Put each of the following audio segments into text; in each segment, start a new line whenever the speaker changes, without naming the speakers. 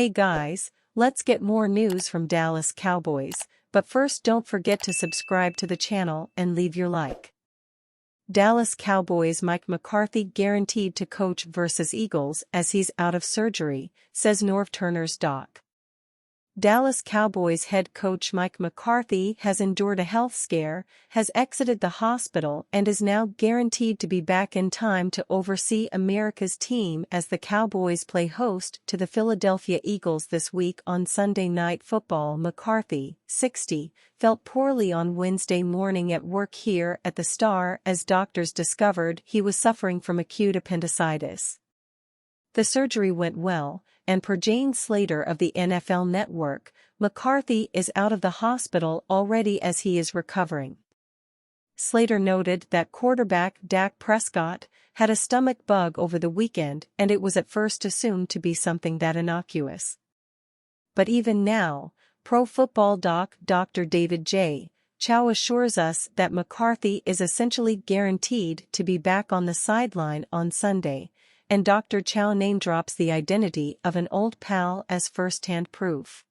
Hey guys, let's get more news from Dallas Cowboys, but first don't forget to subscribe to the channel and leave your like. Dallas Cowboys Mike McCarthy guaranteed to coach versus Eagles as he's out of surgery, says Norv Turner's doc. Dallas Cowboys head coach Mike McCarthy has endured a health scare, has exited the hospital and is now guaranteed to be back in time to oversee America's team as the Cowboys play host to the Philadelphia Eagles this week on Sunday Night Football. McCarthy, 60, felt poorly on Wednesday morning at work here at the Star as doctors discovered he was suffering from acute appendicitis. The surgery went well, and per Jane Slater of the NFL Network, McCarthy is out of the hospital already as he is recovering. Slater noted that quarterback Dak Prescott had a stomach bug over the weekend and it was at first assumed to be something that innocuous. But even now, Pro Football Doc Dr. David J. Chow assures us that McCarthy is essentially guaranteed to be back on the sideline on Sunday, and Dr. Chow name-drops the identity of an old pal as first-hand proof.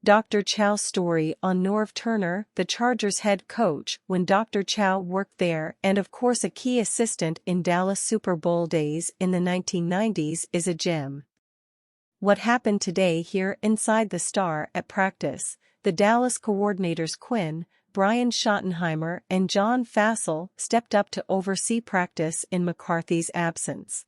Dr. Chow's story on Norv Turner, the Chargers head coach when Dr. Chow worked there and of course a key assistant in Dallas Super Bowl days in the 1990s, is a gem. What happened today here inside the Star at practice? The Dallas coordinators Quinn, Brian Schottenheimer and John Fassel stepped up to oversee practice in McCarthy's absence.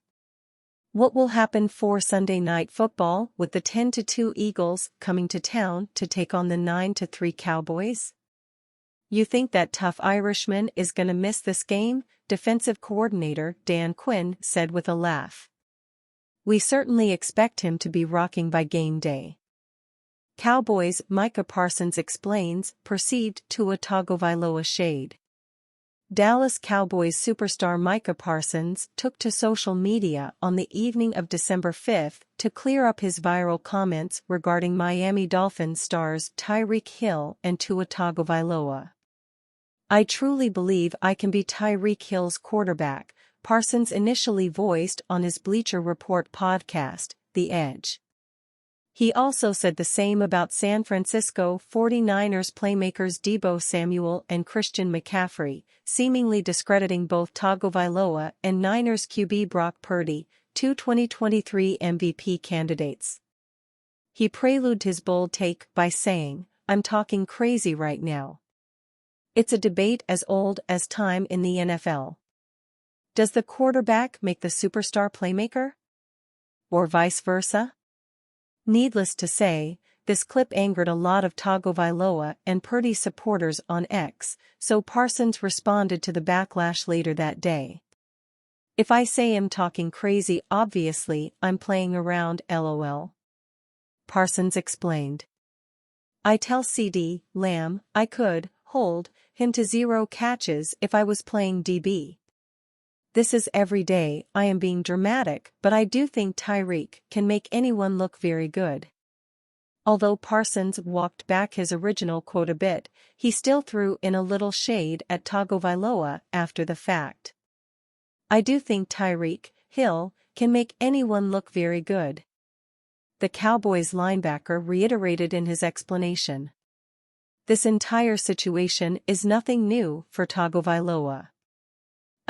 What will happen for Sunday Night Football with the 10-2 Eagles coming to town to take on the 9-3 Cowboys? You think that tough Irishman is gonna miss this game? Defensive coordinator Dan Quinn said with a laugh. We certainly expect him to be rocking by game day. Cowboys Micah Parsons explains perceived Tua Tagovailoa shade. Dallas Cowboys superstar Micah Parsons took to social media on the evening of December 5 to clear up his viral comments regarding Miami Dolphins stars Tyreek Hill and Tua Tagovailoa. I truly believe I can be Tyreek Hill's quarterback, Parsons initially voiced on his Bleacher Report podcast, The Edge. He also said the same about San Francisco 49ers playmakers Deebo Samuel and Christian McCaffrey, seemingly discrediting both Tagovailoa and Niners QB Brock Purdy, two 2023 MVP candidates. He preluded his bold take by saying, "I'm talking crazy right now. It's a debate as old as time in the NFL. Does the quarterback make the superstar playmaker? Or vice versa?" Needless to say, this clip angered a lot of Tagovailoa and Purdy supporters on X, so Parsons responded to the backlash later that day. "If I say I'm talking crazy, obviously I'm playing around, lol." Parsons explained. "I tell CD Lamb I could hold him to 0 catches if I was playing DB. This is every day. I am being dramatic, but I do think Tyreek can make anyone look very good." Although Parsons walked back his original quote a bit, he still threw in a little shade at Tagovailoa after the fact. "I do think Tyreek Hill can make anyone look very good," the Cowboys linebacker reiterated in his explanation. This entire situation is nothing new for Tagovailoa.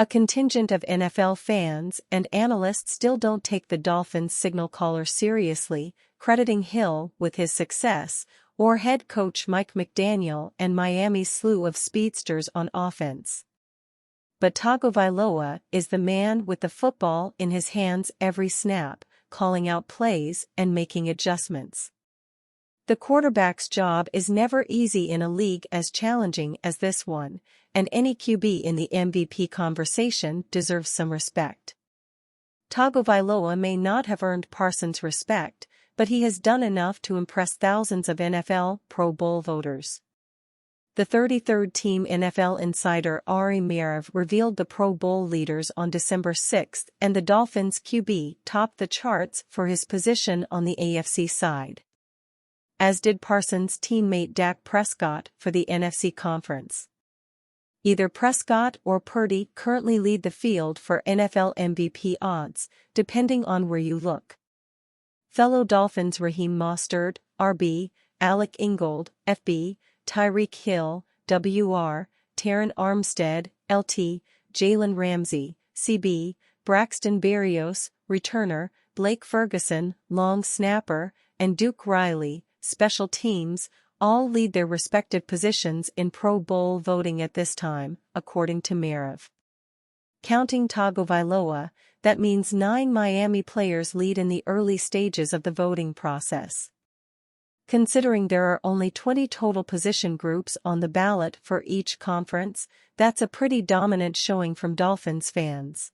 A contingent of NFL fans and analysts still don't take the Dolphins' signal caller seriously, crediting Hill with his success, or head coach Mike McDaniel and Miami's slew of speedsters on offense. But Tagovailoa is the man with the football in his hands every snap, calling out plays and making adjustments. The quarterback's job is never easy in a league as challenging as this one, and any QB in the MVP conversation deserves some respect. Tagovailoa may not have earned Parsons' respect, but he has done enough to impress thousands of NFL Pro Bowl voters. The 33rd team NFL insider Ari Meirov revealed the Pro Bowl leaders on December 6, and the Dolphins QB topped the charts for his position on the AFC side, as did Parsons' teammate Dak Prescott for the NFC Conference. Either Prescott or Purdy currently lead the field for NFL MVP odds, depending on where you look. fellow Dolphins Raheem Mostert, RB, Alec Ingold, FB, Tyreek Hill, WR, Taron Armstead, LT, Jalen Ramsey, CB, Braxton Berrios, returner, Blake Ferguson, long snapper, and Duke Riley, special teams, all lead their respective positions in Pro Bowl voting at this time, according to Marav. Counting Tagovailoa, that means 9 Miami players lead in the early stages of the voting process. Considering there are only 20 total position groups on the ballot for each conference, that's a pretty dominant showing from Dolphins fans.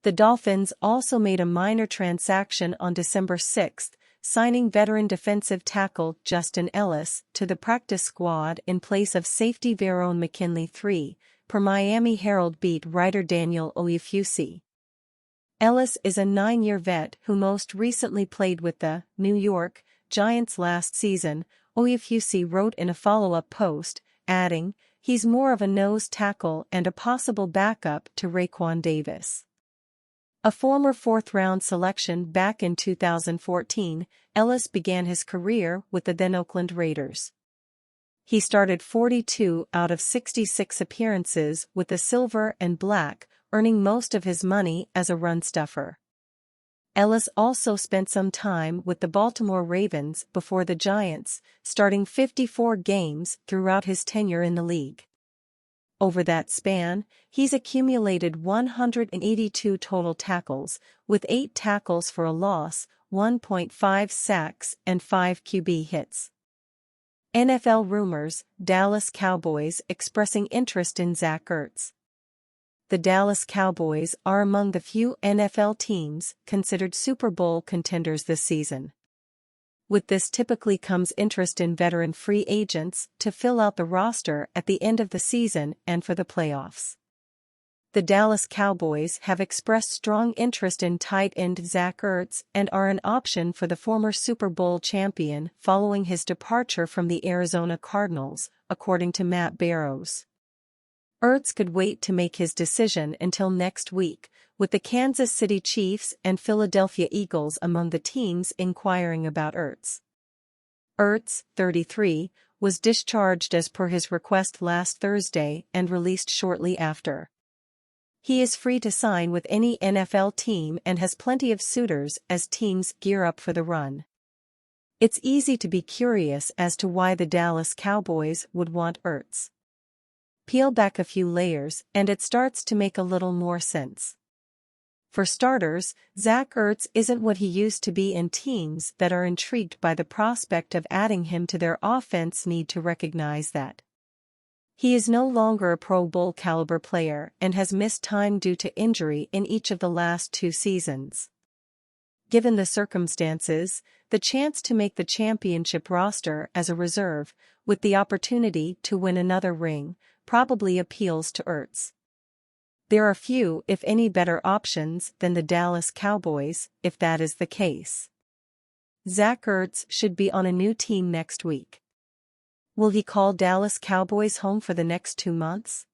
The Dolphins also made a minor transaction on December 6, signing veteran defensive tackle Justin Ellis to the practice squad in place of safety Verone McKinley III, per Miami Herald beat writer Daniel Oyefusi. Ellis is a 9-year vet who most recently played with the New York Giants last season, Oyefusi wrote in a follow-up post, adding, "He's more of a nose tackle and a possible backup to Raekwon Davis." A former fourth-round selection back in 2014, Ellis began his career with the then Oakland Raiders. He started 42 out of 66 appearances with the Silver and Black, earning most of his money as a run stuffer. Ellis also spent some time with the Baltimore Ravens before the Giants, starting 54 games throughout his tenure in the league. Over that span, he's accumulated 182 total tackles, with 8 tackles for a loss, 1.5 sacks, and 5 QB hits. NFL rumors: Dallas Cowboys expressing interest in Zach Ertz. The Dallas Cowboys are among the few NFL teams considered Super Bowl contenders this season. With this typically comes interest in veteran free agents to fill out the roster at the end of the season and for the playoffs. The Dallas Cowboys have expressed strong interest in tight end Zach Ertz and are an option for the former Super Bowl champion following his departure from the Arizona Cardinals, according to Matt Barrows. Ertz could wait to make his decision until next week, with the Kansas City Chiefs and Philadelphia Eagles among the teams inquiring about Ertz. Ertz, 33, was discharged as per his request last Thursday and released shortly after. He is free to sign with any NFL team and has plenty of suitors as teams gear up for the run. It's easy to be curious as to why the Dallas Cowboys would want Ertz. Peel back a few layers and it starts to make a little more sense. For starters, Zach Ertz isn't what he used to be, and teams that are intrigued by the prospect of adding him to their offense need to recognize that. He is no longer a Pro Bowl caliber player and has missed time due to injury in each of the last 2 seasons. Given the circumstances, the chance to make the championship roster as a reserve, with the opportunity to win another ring, probably appeals to Ertz. There are few, if any, better options than the Dallas Cowboys, if that is the case. Zach Ertz should be on a new team next week. Will he call Dallas Cowboys home for the next 2 months?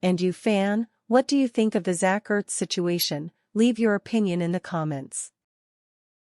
And you fan, what do you think of the Zach Ertz situation? Leave your opinion in the comments.